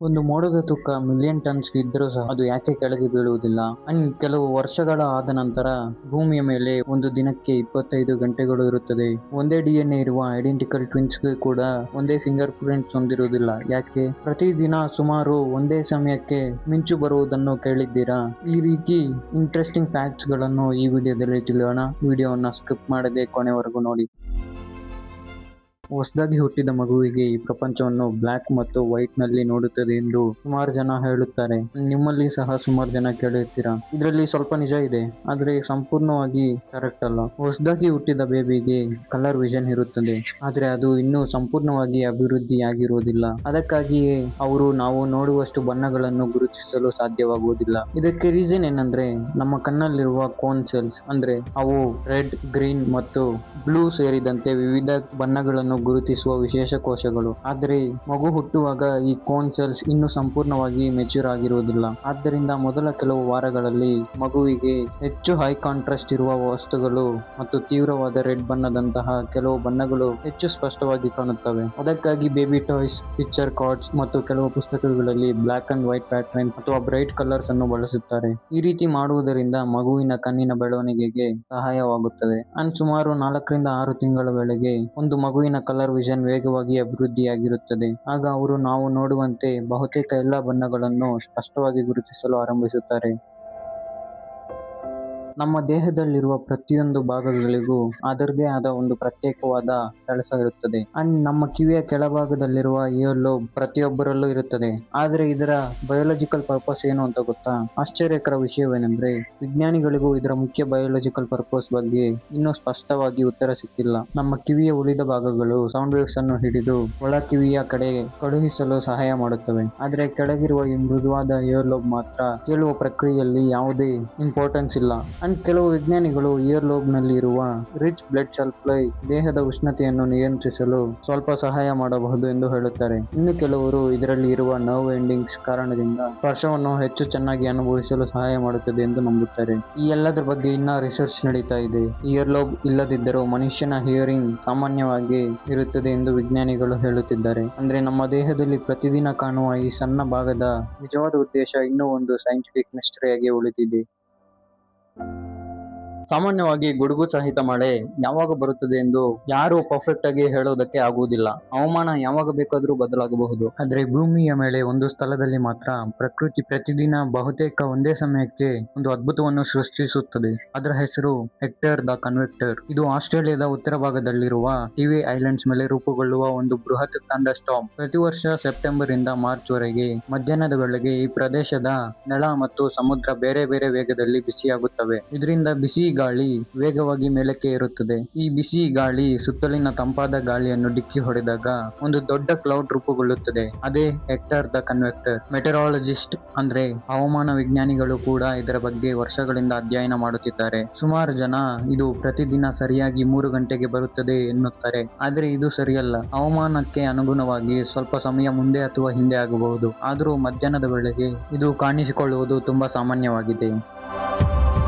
ಒಂದು ಮೋಡದ ತೂಕ ಮಿಲಿಯನ್ ಟನ್ಸ್ ಇದ್ದರೂ ಸಹ ಅದು ಯಾಕೆ ಕೆಳಗೆ ಬೀಳುವುದಿಲ್ಲ? ಅಂಡ್ ಕೆಲವು ವರ್ಷಗಳ ಆದ ನಂತರ ಭೂಮಿಯ ಮೇಲೆ ಒಂದು ದಿನಕ್ಕೆ 25 ಗಂಟೆಗಳು ಇರುತ್ತದೆ. ಒಂದೇ DNA ಇರುವ ಐಡೆಂಟಿಕಲ್ ಟ್ವಿನ್ಸ್ ಗೆ ಕೂಡ ಒಂದೇ ಫಿಂಗರ್ ಪ್ರಿಂಟ್ಸ್ ಹೊಂದಿರುವುದಿಲ್ಲ. ಯಾಕೆ? ಪ್ರತಿದಿನ ಸುಮಾರು ಒಂದೇ ಸಮಯಕ್ಕೆ ಮಿಂಚು ಬರುವುದನ್ನು ಕೇಳಿದ್ದೀರಾ? ಈ ರೀತಿ ಇಂಟ್ರೆಸ್ಟಿಂಗ್ ಫ್ಯಾಕ್ಟ್ಸ್ ಗಳನ್ನು ಈ ವಿಡಿಯೋದಲ್ಲಿ ತಿಳಿಯೋಣ. ವಿಡಿಯೋವನ್ನು ಸ್ಕಿಪ್ ಮಾಡದೆ ಕೊನೆವರೆಗೂ ನೋಡಿ. ಹೊಸದಾಗಿ ಹುಟ್ಟಿದ ಮಗುವಿಗೆ ಈ ಪ್ರಪಂಚವನ್ನು ಬ್ಲಾಕ್ ಮತ್ತು ವೈಟ್ ನಲ್ಲಿ ನೋಡುತ್ತದೆ ಎಂದು ಸುಮಾರು ಜನ ಹೇಳುತ್ತಾರೆ. ನಿಮ್ಮಲ್ಲಿ ಸಹ ಸುಮಾರು ಜನ ಕೇಳಿರ್ತೀರಾ. ಇದರಲ್ಲಿ ಸ್ವಲ್ಪ ನಿಜ ಇದೆ, ಆದರೆ ಸಂಪೂರ್ಣವಾಗಿ ಕರೆಕ್ಟ್ ಅಲ್ಲ. ಹೊಸದಾಗಿ ಹುಟ್ಟಿದ ಬೇಬಿಗೆ ಕಲರ್ ವಿಷನ್ ಇರುತ್ತದೆ, ಆದರೆ ಅದು ಇನ್ನೂ ಸಂಪೂರ್ಣವಾಗಿ ಅಭಿವೃದ್ಧಿಯಾಗಿರುವುದಿಲ್ಲ. ಅದಕ್ಕಾಗಿಯೇ ಅವರು ನಾವು ನೋಡುವಷ್ಟು ಬಣ್ಣಗಳನ್ನು ಗುರುತಿಸಲು ಸಾಧ್ಯವಾಗುವುದಿಲ್ಲ. ಇದಕ್ಕೆ ರೀಸನ್ ಏನಂದ್ರೆ ನಮ್ಮ ಕಣ್ಣಲ್ಲಿರುವ ಕೋನ್ ಸೆಲ್ಸ್, ಅಂದ್ರೆ ಅವು ರೆಡ್, ಗ್ರೀನ್ ಮತ್ತು ಬ್ಲೂ ಸೇರಿದಂತೆ ವಿವಿಧ ಬಣ್ಣಗಳನ್ನು ಗುರುತಿಸುವ ವಿಶೇಷ ಕೋಶಗಳು. ಆದರೆ ಮಗು ಹುಟ್ಟುವಾಗ ಈ ಕೋನ್ ಸೆಲ್ಸ್ ಇನ್ನೂ ಸಂಪೂರ್ಣವಾಗಿ ಮೆಚ್ಯೂರ್ ಆಗಿರುವುದಿಲ್ಲ. ಆದ್ದರಿಂದ ಮೊದಲ ಕೆಲವು ವಾರಗಳಲ್ಲಿ ಮಗುವಿಗೆ ಹೆಚ್ಚು ಹೈ ಕಾಂಟ್ರಾಸ್ಟ್ ಇರುವ ವಸ್ತುಗಳು ಮತ್ತು ತೀವ್ರವಾದ ರೆಡ್ ಬಣ್ಣದಂತಹ ಕೆಲವು ಬಣ್ಣಗಳು ಹೆಚ್ಚು ಸ್ಪಷ್ಟವಾಗಿ ಕಾಣುತ್ತವೆ. ಅದಕ್ಕಾಗಿ ಬೇಬಿ ಟಾಯ್ಸ್, ಪಿಕ್ಚರ್ ಕಾರ್ಡ್ಸ್ ಮತ್ತು ಕೆಲವು ಪುಸ್ತಕಗಳಲ್ಲಿ ಬ್ಲಾಕ್ ಅಂಡ್ ವೈಟ್ ಪ್ಯಾಟರ್ನ್ ಅಥವಾ ಬ್ರೈಟ್ ಕಲರ್ಸ್ ಅನ್ನು ಬಳಸುತ್ತಾರೆ. ಈ ರೀತಿ ಮಾಡುವುದರಿಂದ ಮಗುವಿನ ಕಣ್ಣಿನ ಬೆಳವಣಿಗೆಗೆ ಸಹಾಯವಾಗುತ್ತದೆ. ಅಂಡ್ ಸುಮಾರು 4 ರಿಂದ 6 ತಿಂಗಳ ವೇಳೆಗೆ ಒಂದು ಮಗುವಿನ ಕಲರ್ ವಿಷನ್ ವೇಗವಾಗಿ ಅಭಿವೃದ್ಧಿಯಾಗಿರುತ್ತದೆ. ಆಗ ಅವರು ನಾವು ನೋಡುವಂತೆ ಬಹುತೇಕ ಎಲ್ಲಾ ಬಣ್ಣಗಳನ್ನು ಸ್ಪಷ್ಟವಾಗಿ ಗುರುತಿಸಲು ಆರಂಭಿಸುತ್ತಾರೆ. ನಮ್ಮ ದೇಹದಲ್ಲಿರುವ ಪ್ರತಿಯೊಂದು ಭಾಗಗಳಿಗೂ ಅದರದೇ ಆದ ಒಂದು ಪ್ರತ್ಯೇಕವಾದ ಕೆಲಸ ಇರುತ್ತದೆ. ಅಂಡ್ ನಮ್ಮ ಕಿವಿಯ ಕೆಳಭಾಗದಲ್ಲಿರುವ ಇಯರ್ ಲೋಬ್ ಪ್ರತಿಯೊಬ್ಬರಲ್ಲೂ ಇರುತ್ತದೆ. ಆದರೆ ಇದರ ಬಯೋಲಾಜಿಕಲ್ ಪರ್ಪಸ್ ಏನು ಅಂತ ಗೊತ್ತಾ? ಆಶ್ಚರ್ಯಕರ ವಿಷಯವೇನೆಂದ್ರೆ ವಿಜ್ಞಾನಿಗಳಿಗೂ ಇದರ ಮುಖ್ಯ ಬಯೋಲಾಜಿಕಲ್ ಪರ್ಪಸ್ ಬಗ್ಗೆ ಇನ್ನೂ ಸ್ಪಷ್ಟವಾಗಿ ಉತ್ತರ ಸಿಕ್ಕಿಲ್ಲ. ನಮ್ಮ ಕಿವಿಯ ಉಳಿದ ಭಾಗಗಳು ಸೌಂಡ್ ವೇವ್ಸ್ ಅನ್ನು ಹಿಡಿದು ಒಳ ಕಿವಿಯ ಕಡೆ ಕಳುಹಿಸಲು ಸಹಾಯ ಮಾಡುತ್ತವೆ. ಆದರೆ ಕೆಳಗಿರುವ ಈ ಮೃದುವಾದ ಇಯರ್ ಲೋಬ್ ಮಾತ್ರ ಕೇಳುವ ಪ್ರಕ್ರಿಯೆಯಲ್ಲಿ ಯಾವುದೇ ಇಂಪಾರ್ಟೆನ್ಸ್ ಇಲ್ಲ. ಅಂಡ್ ಕೆಲವು ವಿಜ್ಞಾನಿಗಳು ಇಯರ್ ಲೋಬ್ ನಲ್ಲಿ ಇರುವ ರಿಚ್ ಬ್ಲಡ್ ಸಪ್ಲೈ ದೇಹದ ಉಷ್ಣತೆಯನ್ನು ನಿಯಂತ್ರಿಸಲು ಸ್ವಲ್ಪ ಸಹಾಯ ಮಾಡಬಹುದು ಎಂದು ಹೇಳುತ್ತಾರೆ. ಇನ್ನು ಕೆಲವರು ಇದರಲ್ಲಿ ಇರುವ ನರ್ವ್ ಎಂಡಿಂಗ್ಸ್ ಕಾರಣದಿಂದ ಸ್ಪರ್ಶವನ್ನು ಹೆಚ್ಚು ಚೆನ್ನಾಗಿ ಅನುಭವಿಸಲು ಸಹಾಯ ಮಾಡುತ್ತದೆ ಎಂದು ನಂಬುತ್ತಾರೆ. ಈ ಎಲ್ಲದರ ಬಗ್ಗೆ ಇನ್ನ ರಿಸರ್ಚ್ ನಡೀತಾ ಇದೆ. ಇಯರ್ ಲೋಬ್ ಇಲ್ಲದಿದ್ದರೂ ಮನುಷ್ಯನ ಹಿಯರಿಂಗ್ ಸಾಮಾನ್ಯವಾಗಿ ಇರುತ್ತದೆ ಎಂದು ವಿಜ್ಞಾನಿಗಳು ಹೇಳುತ್ತಿದ್ದಾರೆ. ಅಂದ್ರೆ ನಮ್ಮ ದೇಹದಲ್ಲಿ ಪ್ರತಿದಿನ ಕಾಣುವ ಈ ಸಣ್ಣ ಭಾಗದ ನಿಜವಾದ ಉದ್ದೇಶ ಇನ್ನೂ ಒಂದು ಸೈಂಟಿಫಿಕ್ ಮಿಸ್ಟರಿಯಾಗಿ ಉಳಿದಿದೆ. ಸಾಮಾನ್ಯವಾಗಿ ಗುಡುಗು ಸಹಿತ ಮಳೆ ಯಾವಾಗ ಬರುತ್ತದೆ ಎಂದು ಯಾರು ಪರ್ಫೆಕ್ಟ್ ಆಗಿ ಹೇಳೋದಕ್ಕೆ ಆಗುವುದಿಲ್ಲ. ಹವಾಮಾನ ಯಾವಾಗ ಬೇಕಾದರೂ ಬದಲಾಗಬಹುದು. ಆದ್ರೆ ಭೂಮಿಯ ಮೇಲೆ ಒಂದು ಸ್ಥಳದಲ್ಲಿ ಮಾತ್ರ ಪ್ರಕೃತಿ ಪ್ರತಿದಿನ ಬಹುತೇಕ ಒಂದೇ ಸಮಯಕ್ಕೆ ಒಂದು ಅದ್ಭುತವನ್ನು ಸೃಷ್ಟಿಸುತ್ತದೆ. ಅದರ ಹೆಸರು ಹೆಕ್ಟರ್ ದ ಕನ್ವೆಕ್ಟರ್. ಇದು ಆಸ್ಟ್ರೇಲಿಯಾದ ಉತ್ತರ ಭಾಗದಲ್ಲಿರುವ ಟಿವಿ ಐಲ್ಯಾಂಡ್ಸ್ ಮೇಲೆ ರೂಪುಗೊಳ್ಳುವ ಒಂದು ಬೃಹತ್ ಥಂಡರ್ ಸ್ಟಾರ್ಮ್. ಪ್ರತಿ ವರ್ಷ ಸೆಪ್ಟೆಂಬರ್ ಇಂದ ಮಾರ್ಚ್ ವರೆಗೆ ಮಧ್ಯಾಹ್ನದ ವೇಳೆಗೆ ಈ ಪ್ರದೇಶದ ನೆಲ ಮತ್ತು ಸಮುದ್ರ ಬೇರೆ ಬೇರೆ ವೇಗದಲ್ಲಿ ಬಿಸಿಯಾಗುತ್ತವೆ. ಇದರಿಂದ ಬಿಸಿ ಗಾಳಿ ವೇಗವಾಗಿ ಮೇಲಕ್ಕೆ ಏರುತ್ತದೆ. ಈ ಬಿಸಿ ಗಾಳಿ ಸುತ್ತಲಿನ ತಂಪಾದ ಗಾಳಿಯನ್ನು ಡಿಕ್ಕಿ ಹೊಡೆದಾಗ ಒಂದು ದೊಡ್ಡ ಕ್ಲೌಡ್ ರೂಪುಗೊಳ್ಳುತ್ತದೆ. ಅದೇ ಹೆಕ್ಟರ್ ದ ಕನ್ವೆಕ್ಟರ್. ಮೆಟೆರಾಲಜಿಸ್ಟ್ ಅಂದ್ರೆ ಹವಾಮಾನ ವಿಜ್ಞಾನಿಗಳು ಕೂಡ ಇದರ ಬಗ್ಗೆ ವರ್ಷಗಳಿಂದ ಅಧ್ಯಯನ ಮಾಡುತ್ತಿದ್ದಾರೆ. ಸುಮಾರು ಜನ ಇದು ಪ್ರತಿದಿನ ಸರಿಯಾಗಿ 3 ಗಂಟೆಗೆ ಬರುತ್ತದೆ ಎನ್ನುತ್ತಾರೆ. ಆದ್ರೆ ಇದು ಸರಿಯಲ್ಲ. ಹವಾಮಾನಕ್ಕೆ ಅನುಗುಣವಾಗಿ ಸ್ವಲ್ಪ ಸಮಯ ಮುಂದೆ ಅಥವಾ ಹಿಂದೆ ಆಗಬಹುದು. ಆದರೂ ಮಧ್ಯಾಹ್ನದ ವೇಳೆಗೆ ಇದು ಕಾಣಿಸಿಕೊಳ್ಳುವುದು ತುಂಬಾ ಸಾಮಾನ್ಯವಾಗಿದೆ.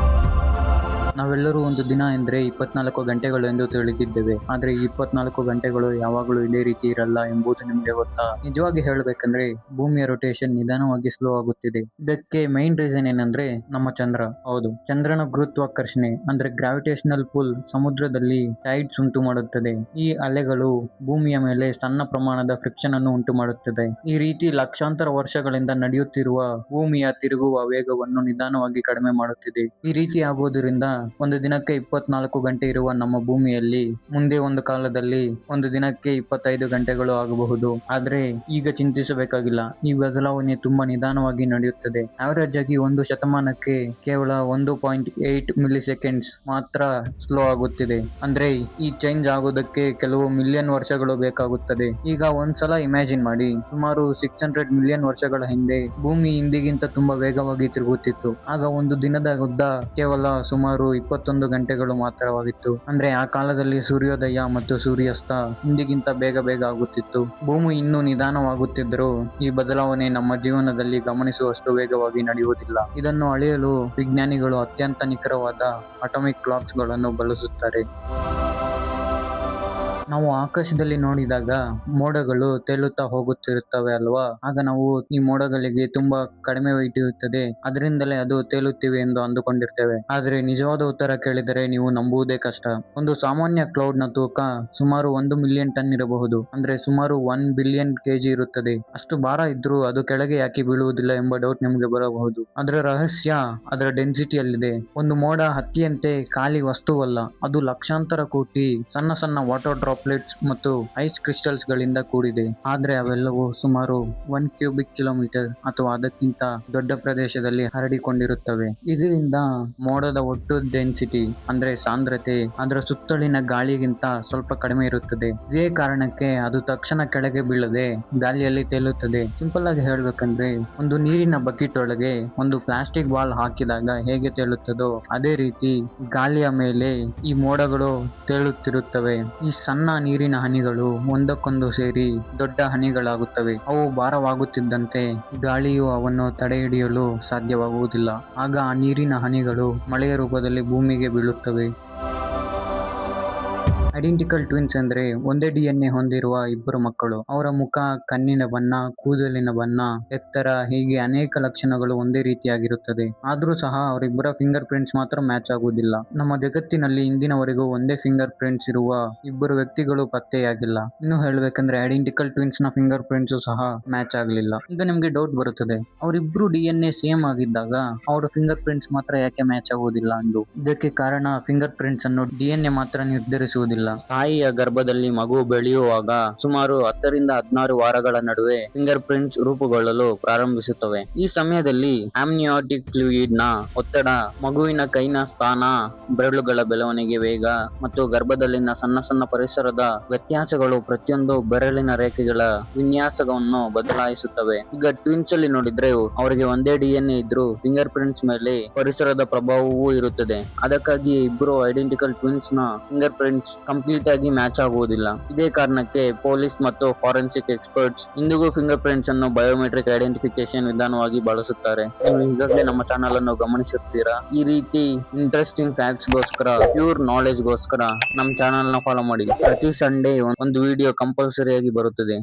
ನಾವೆಲ್ಲರೂ ಒಂದು ದಿನ ಎಂದ್ರೆ 24 ಗಂಟೆಗಳು ಎಂದು ತಿಳಿದಿದ್ದೇವೆ. ಆದ್ರೆ ಈ 24 ಗಂಟೆಗಳು ಯಾವಾಗಲೂ ಇದೇ ರೀತಿ ಇರಲ್ಲ ಎಂಬುದು ನಿಮ್ಗೆ ಗೊತ್ತಾ? ನಿಜವಾಗಿ ಹೇಳಬೇಕಂದ್ರೆ ಭೂಮಿಯ ರೊಟೇಷನ್ ನಿಧಾನವಾಗಿ ಸ್ಲೋ ಆಗುತ್ತಿದೆ. ಇದಕ್ಕೆ ಮೈನ್ ರೀಸನ್ ಏನಂದ್ರೆ ನಮ್ಮ ಚಂದ್ರ. ಹೌದು, ಚಂದ್ರನ ಗುರುತ್ವಾಕರ್ಷಣೆ ಅಂದ್ರೆ ಗ್ರಾವಿಟೇಷನಲ್ ಪುಲ್ ಸಮುದ್ರದಲ್ಲಿ ಟೈಡ್ಸ್ ಉಂಟು ಮಾಡುತ್ತದೆ. ಈ ಅಲೆಗಳು ಭೂಮಿಯ ಮೇಲೆ ಸಣ್ಣ ಪ್ರಮಾಣದ ಫ್ರಿಕ್ಷನ್ ಅನ್ನು ಉಂಟು ಮಾಡುತ್ತದೆ. ಈ ರೀತಿ ಲಕ್ಷಾಂತರ ವರ್ಷಗಳಿಂದ ನಡೆಯುತ್ತಿರುವ ಭೂಮಿಯ ತಿರುಗುವ ವೇಗವನ್ನು ನಿಧಾನವಾಗಿ ಕಡಿಮೆ ಮಾಡುತ್ತಿದೆ. ಈ ರೀತಿ ಆಗುವುದರಿಂದ ಒಂದು ದಿನಕ್ಕೆ 24 ಗಂಟೆ ಇರುವ ನಮ್ಮ ಭೂಮಿಯಲ್ಲಿ ಮುಂದೆ ಒಂದು ಕಾಲದಲ್ಲಿ ಒಂದು ದಿನಕ್ಕೆ 25 ಗಂಟೆಗಳು ಆಗಬಹುದು. ಆದ್ರೆ ಈಗ ಚಿಂತಿಸಬೇಕಾಗಿಲ್ಲ. ಈ ಬದಲಾವಣೆ ತುಂಬಾ ನಿಧಾನವಾಗಿ ನಡೆಯುತ್ತದೆ. ಆವರೇಜ್ ಆಗಿ ಒಂದು ಶತಮಾನಕ್ಕೆ ಕೇವಲ 1.8 ಮಿಲಿ ಸೆಕೆಂಡ್ಸ್ ಮಾತ್ರ ಸ್ಲೋ ಆಗುತ್ತಿದೆ. ಅಂದ್ರೆ ಈ ಚೇಂಜ್ ಆಗೋದಕ್ಕೆ ಕೆಲವು ಮಿಲಿಯನ್ ವರ್ಷಗಳು ಬೇಕಾಗುತ್ತದೆ. ಈಗ ಒಂದ್ಸಲ ಇಮ್ಯಾಜಿನ್ ಮಾಡಿ, ಸುಮಾರು 600 ಮಿಲಿಯನ್ ವರ್ಷಗಳ ಹಿಂದೆ ಭೂಮಿ ಇಂದಿಗಿಂತ ತುಂಬಾ ವೇಗವಾಗಿ ತಿರುಗುತ್ತಿತ್ತು. ಆಗ ಒಂದು ದಿನದ ಉದ್ದ ಕೇವಲ ಸುಮಾರು 21 ಗಂಟೆಗಳು ಮಾತ್ರವಾಗಿತ್ತು. ಅಂದ್ರೆ ಆ ಕಾಲದಲ್ಲಿ ಸೂರ್ಯೋದಯ ಮತ್ತು ಸೂರ್ಯಾಸ್ತ ಇಂದಿಗಿಂತ ಬೇಗ ಬೇಗ ಆಗುತ್ತಿತ್ತು. ಭೂಮಿ ಇನ್ನೂ ನಿಧಾನವಾಗುತ್ತಿದ್ದರೂ ಈ ಬದಲಾವಣೆ ನಮ್ಮ ಜೀವನದಲ್ಲಿ ಗಮನಿಸುವಷ್ಟು ವೇಗವಾಗಿ ನಡೆಯುವುದಿಲ್ಲ. ಇದನ್ನು ಅಳೆಯಲು ವಿಜ್ಞಾನಿಗಳು ಅತ್ಯಂತ ನಿಖರವಾದ ಅಟಾಮಿಕ್ ಕ್ಲಾಕ್ಸ್ ಗಳನ್ನು ಬಳಸುತ್ತಾರೆ. ನಾವು ಆಕಾಶದಲ್ಲಿ ನೋಡಿದಾಗ ಮೋಡಗಳು ತೇಲುತ್ತಾ ಹೋಗುತ್ತಿರುತ್ತವೆ ಅಲ್ವಾ? ಆಗ ನಾವು ಈ ಮೋಡಗಳಿಗೆ ತುಂಬಾ ಕಡಿಮೆ weight ಇರುತ್ತದೆ, ಅದರಿಂದಲೇ ಅದು ತೇಲುತ್ತಿವೆ ಎಂದು ಅಂದುಕೊಂಡಿರ್ತೇವೆ. ಆದರೆ ನಿಜವಾದ ಉತ್ತರ ಕೇಳಿದರೆ ನೀವು ನಂಬುವುದೇ ಕಷ್ಟ. ಒಂದು ಸಾಮಾನ್ಯ ಕ್ಲೌಡ್ ನ ತೂಕ ಸುಮಾರು 1 ಮಿಲಿಯನ್ ಟನ್ ಇರಬಹುದು. ಅಂದ್ರೆ ಸುಮಾರು 1 ಬಿಲಿಯನ್ kg ಇರುತ್ತದೆ. ಅಷ್ಟು ಭಾರ ಇದ್ರೂ ಅದು ಕೆಳಗೆ ಯಾಕೆ ಬೀಳುವುದಿಲ್ಲ ಎಂಬ ಡೌಟ್ ನಿಮಗೆ ಬರಬಹುದು. ಅದರ ರಹಸ್ಯ ಅದರ ಡೆನ್ಸಿಟಿಯಲ್ಲಿದೆ. ಒಂದು ಮೋಡ ಹತ್ತಿಯಂತೆ ಖಾಲಿ ವಸ್ತುವಲ್ಲ, ಅದು ಲಕ್ಷಾಂತರ ಕೋಟಿ ಸಣ್ಣ ಸಣ್ಣ ವಾಟರ್ ಡ್ರಾಪ್ಲೆಟ್ಸ್ ಮತ್ತು ಐಸ್ ಕ್ರಿಸ್ಟಲ್ಸ್ ಗಳಿಂದ ಕೂಡಿದೆ. ಆದ್ರೆ ಅವೆಲ್ಲವೂ ಸುಮಾರು 1 ಕ್ಯೂಬಿಕ್ ಕಿಲೋಮೀಟರ್ ಅಥವಾ ಅದಕ್ಕಿಂತ ದೊಡ್ಡ ಪ್ರದೇಶದಲ್ಲಿ ಹರಡಿಕೊಂಡಿರುತ್ತವೆ. ಇದರಿಂದ ಮೋಡದ ಒಟ್ಟು ಡೆನ್ಸಿಟಿ ಅಂದ್ರೆ ಸಾಂದ್ರತೆ ಅದರ ಸುತ್ತಲಿನ ಗಾಳಿಗಿಂತ ಸ್ವಲ್ಪ ಕಡಿಮೆ ಇರುತ್ತದೆ. ಇದೇ ಕಾರಣಕ್ಕೆ ಅದು ತಕ್ಷಣ ಕೆಳಗೆ ಬೀಳದೆ ಗಾಳಿಯಲ್ಲಿ ತೇಲುತ್ತದೆ. ಸಿಂಪಲ್ ಆಗಿ ಹೇಳ್ಬೇಕಂದ್ರೆ ಒಂದು ನೀರಿನ ಬಕೆಟ್ ಒಳಗೆ ಒಂದು ಪ್ಲಾಸ್ಟಿಕ್ ಬಾಲ್ ಹಾಕಿದಾಗ ಹೇಗೆ ತೇಲುತ್ತದೋ ಅದೇ ರೀತಿ ಗಾಳಿಯ ಮೇಲೆ ಈ ಮೋಡಗಳು ತೇಲುತ್ತಿರುತ್ತವೆ. ಈ ಸಣ್ಣ ನೀರಿನ ಹನಿಗಳು ಒಂದಕ್ಕೊಂದು ಸೇರಿ ದೊಡ್ಡ ಹನಿಗಳಾಗುತ್ತವೆ. ಅವು ಭಾರವಾಗುತ್ತಿದ್ದಂತೆ ಗಾಳಿಯು ಅವನ್ನು ತಡೆಹಿಡಿಯಲು ಸಾಧ್ಯವಾಗುವುದಿಲ್ಲ. ಆಗ ಆ ನೀರಿನ ಹನಿಗಳು ಮಳೆಯ ರೂಪದಲ್ಲಿ ಭೂಮಿಗೆ ಬೀಳುತ್ತವೆ. ಐಡೆಂಟಿಕಲ್ ಟ್ವಿನ್ಸ್ ಅಂದ್ರೆ ಒಂದೇ DNA ಹೊಂದಿರುವ ಇಬ್ಬರು ಮಕ್ಕಳು. ಅವರ ಮುಖ, ಕಣ್ಣಿನ ಬಣ್ಣ, ಕೂದಲಿನ ಬಣ್ಣ, ಎತ್ತರ ಹೀಗೆ ಅನೇಕ ಲಕ್ಷಣಗಳು ಒಂದೇ ರೀತಿಯಾಗಿರುತ್ತದೆ. ಆದ್ರೂ ಸಹ ಅವರಿಬ್ಬರ ಫಿಂಗರ್ ಪ್ರಿಂಟ್ಸ್ ಮಾತ್ರ ಮ್ಯಾಚ್ ಆಗುವುದಿಲ್ಲ. ನಮ್ಮ ಜಗತ್ತಿನಲ್ಲಿ ಇಂದಿನವರೆಗೂ ಒಂದೇ ಫಿಂಗರ್ ಪ್ರಿಂಟ್ಸ್ ಇರುವ ಇಬ್ಬರು ವ್ಯಕ್ತಿಗಳು ಪತ್ತೆಯಾಗಿಲ್ಲ. ಇನ್ನು ಹೇಳ್ಬೇಕಂದ್ರೆ ಐಡೆಂಟಿಕಲ್ ಟ್ವಿನ್ಸ್ ನ ಫಿಂಗರ್ ಪ್ರಿಂಟ್ಸ್ ಸಹ ಮ್ಯಾಚ್ ಆಗಲಿಲ್ಲ. ಈಗ ನಿಮ್ಗೆ ಡೌಟ್ ಬರುತ್ತದೆ, ಅವರಿಬ್ರು DNA ಸೇಮ್ ಆಗಿದ್ದಾಗ ಅವರ ಫಿಂಗರ್ ಪ್ರಿಂಟ್ಸ್ ಮಾತ್ರ ಯಾಕೆ ಮ್ಯಾಚ್ ಆಗುವುದಿಲ್ಲ ಎಂದು. ಇದಕ್ಕೆ ಕಾರಣ ಫಿಂಗರ್ ಪ್ರಿಂಟ್ಸ್ ಅನ್ನು DNA ಮಾತ್ರ ನಿರ್ಧರಿಸುವುದಿಲ್ಲ. ತಾಯಿಯ ಗರ್ಭದಲ್ಲಿ ಮಗು ಬೆಳೆಯುವಾಗ ಸುಮಾರು 10 ರಿಂದ 16 ವಾರಗಳ ನಡುವೆ ಫಿಂಗರ್ ಪ್ರಿಂಟ್ಸ್ ರೂಪುಗೊಳ್ಳಲು ಪ್ರಾರಂಭಿಸುತ್ತವೆ. ಈ ಸಮಯದಲ್ಲಿ ಆಮ್ನಿಯಾಟಿಕ್ ಫ್ಲೂಯಿಡ್ ನ ಒತ್ತಡ, ಮಗುವಿನ ಕೈನ ಸ್ಥಾನ, ಬೆರಳುಗಳ ಬೆಳವಣಿಗೆ ವೇಗ ಮತ್ತು ಗರ್ಭದಲ್ಲಿನ ಸಣ್ಣ ಸಣ್ಣ ಪರಿಸರದ ವ್ಯತ್ಯಾಸಗಳು ಪ್ರತಿಯೊಂದು ಬೆರಳಿನ ರೇಖೆಗಳ ವಿನ್ಯಾಸವನ್ನು ಬದಲಾಯಿಸುತ್ತವೆ. ಈಗ ಟ್ವಿನ್ಸ್ ಅಲ್ಲಿ ನೋಡಿದ್ರೆ ಅವರಿಗೆ ಒಂದೇ DNA ಇದ್ರೂ ಫಿಂಗರ್ ಪ್ರಿಂಟ್ಸ್ ಮೇಲೆ ಪರಿಸರದ ಪ್ರಭಾವವೂ ಇರುತ್ತದೆ. ಅದಕ್ಕಾಗಿ ಇಬ್ಬರು ಐಡೆಂಟಿಕಲ್ ಟ್ವಿನ್ಸ್ ನ ಫಿಂಗರ್ ಪ್ರಿಂಟ್ಸ್ ಕಂಪ್ಲೀಟ್ ಆಗಿ ಮ್ಯಾಚ್ ಆಗುವುದಿಲ್ಲ. ಇದೇ ಕಾರಣಕ್ಕೆ ಪೊಲೀಸ್ ಮತ್ತು ಫಾರೆನ್ಸಿಕ್ ಎಕ್ಸ್ಪರ್ಟ್ಸ್ ಇಂದಿಗೂ ಫಿಂಗರ್ ಪ್ರಿಂಟ್ಸ್ ಅನ್ನು ಬಯೋಮೆಟ್ರಿಕ್ ಐಡೆಂಟಿಫಿಕೇಶನ್ ವಿಧಾನವಾಗಿ ಬಳಸುತ್ತಾರೆ. ನೀವು ಈಗಾಗಲೇ ನಮ್ಮ ಚಾನಲ್ ಅನ್ನು ಗಮನಿಸಿರ್ತೀರಾ. ಈ ರೀತಿ ಇಂಟ್ರೆಸ್ಟಿಂಗ್ ಫ್ಯಾಕ್ಟ್ಸ್ ಗೋಸ್ಕರ, ಪ್ಯೂರ್ ನಾಲೆಜ್ ಗೋಸ್ಕರ ನಮ್ಮ ಚಾನಲ್ ನ ಫಾಲೋ ಮಾಡಿ. ಪ್ರತಿ ಸಂಡೇ ಒಂದು ವಿಡಿಯೋ ಕಂಪಲ್ಸರಿ ಆಗಿ ಬರುತ್ತದೆ.